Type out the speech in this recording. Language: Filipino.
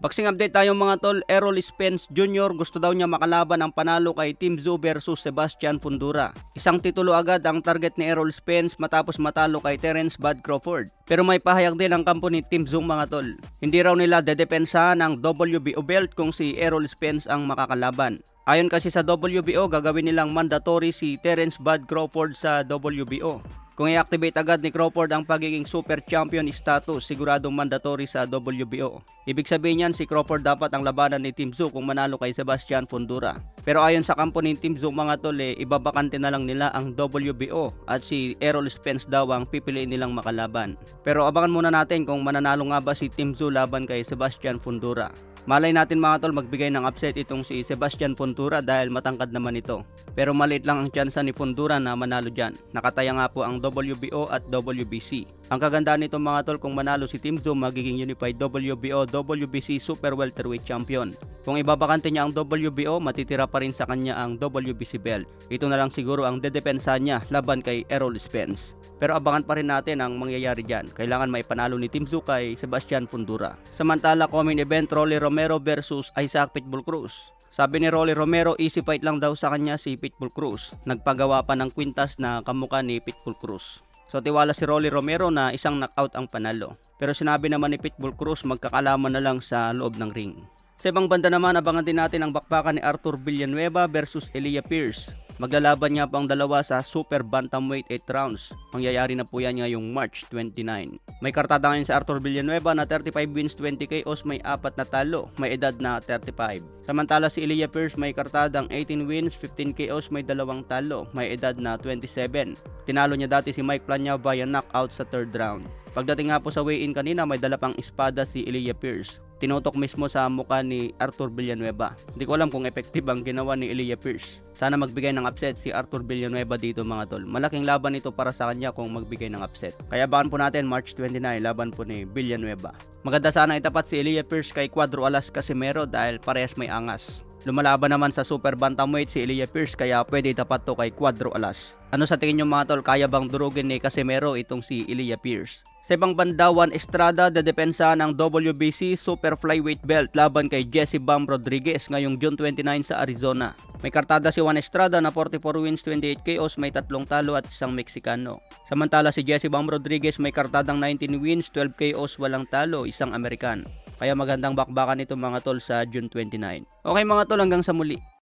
Boxing update tayo mga tol. Errol Spence Jr. gusto daw niya makalaban ang panalo kay Tim Tszyu versus Sebastian Fundora. Isang titulo agad ang target ni Errol Spence matapos matalo kay Terence Bud Crawford. Pero may pahayag din ang kampo ni Tim Tszyu mga tol. Hindi raw nila dedepensahan ang WBO belt kung si Errol Spence ang makakalaban. Ayon kasi sa WBO, gagawin nilang mandatory si Terence Bud Crawford sa WBO. Kung i-activate agad ni Crawford ang pagiging super champion status, siguradong mandatory sa WBO. Ibig sabihin niyan, si Crawford dapat ang labanan ni Tim Tszyu kung manalo kay Sebastian Fundora. Pero ayon sa kampo ni Tim Tszyu mga tol, ibabakante na lang nila ang WBO at si Errol Spence daw ang pipiliin nilang makalaban. Pero abangan muna natin kung mananalo nga ba si Tim Tszyu laban kay Sebastian Fundora. Malay natin mga tol magbigay ng upset itong si Sebastian Fundora dahil matangkad naman ito. Pero maliit lang ang tsansa ni Fundora na manalo dyan. Nakataya nga po ang WBO at WBC. Ang kagandaan nito mga tol, kung manalo si Tim Tszyu, magiging unified WBO, WBC Super Welterweight Champion. Kung ibabakante niya ang WBO, matitira pa rin sa kanya ang WBC belt. Ito na lang siguro ang dedepensa niya laban kay Errol Spence. Pero abangan pa rin natin ang mangyayari dyan. Kailangan may panalo ni Tim Tszyu kay Sebastian Fundora. Samantala, common event, Rolly Romero versus Isaac Pitbull Cruz. Sabi ni Rolly Romero, easy fight lang daw sa kanya si Pitbull Cruz. Nagpagawa pa ng kwintas na kamukha ni Pitbull Cruz. So tiwala si Rolly Romero na isang knockout ang panalo. Pero sinabi naman ni Pitbull Cruz, magkakalaman na lang sa loob ng ring. Sa ibang banda naman, abangan din natin ang bakbakan ni Arthur Villanueva versus Elijah Pierce. Maglalaban niya pa ang dalawa sa Super Bantamweight 8 rounds. Mangyayari na po yan ngayong March 29. May kartada ngayon sa Arthur Villanueva na 35 wins, 20 KOs, may 4 na talo, may edad na 35. Samantala si Elijah Pierce may kartadang 18 wins, 15 KOs, may 2 talo, may edad na 27. Tinalo niya dati si Mike Plania via knockout sa 3rd round. Pagdating nga po sa weigh-in kanina, may dala pang espada si Elijah Pierce. Tinutok mismo sa mukha ni Arthur Villanueva. Hindi ko alam kung effective ang ginawa ni Elijah Pierce. Sana magbigay ng upset si Arthur Villanueva dito mga tol. Malaking laban ito para sa kanya kung magbigay ng upset. Kaya abangan po natin March 29, laban po ni Villanueva. Maganda sana itapat si Elijah Pierce kay Cuadro Alas Casimero dahil parehas may angas. Lumalaban naman sa Super Bantamweight si Elijah Pierce kaya pwede itapat to kay Cuadro Alas. Ano sa tingin nyo mga tol, kaya bang durugin ni Casimero itong si Elijah Pierce? Sa ibang banda, Juan Estrada dedepensa ng WBC Super Flyweight Belt laban kay Jesse Bam Rodriguez ngayong June 29 sa Arizona. May kartada si Juan Estrada na 44 wins, 28 KOs, may 3 talo at isang Meksikano. Samantala si Jesse Bam Rodriguez may kartadang 19 wins, 12 KOs, walang talo, isang Amerikan. Kaya magandang bakbakan ito mga tol sa June 29. Okay mga tol, hanggang sa muli.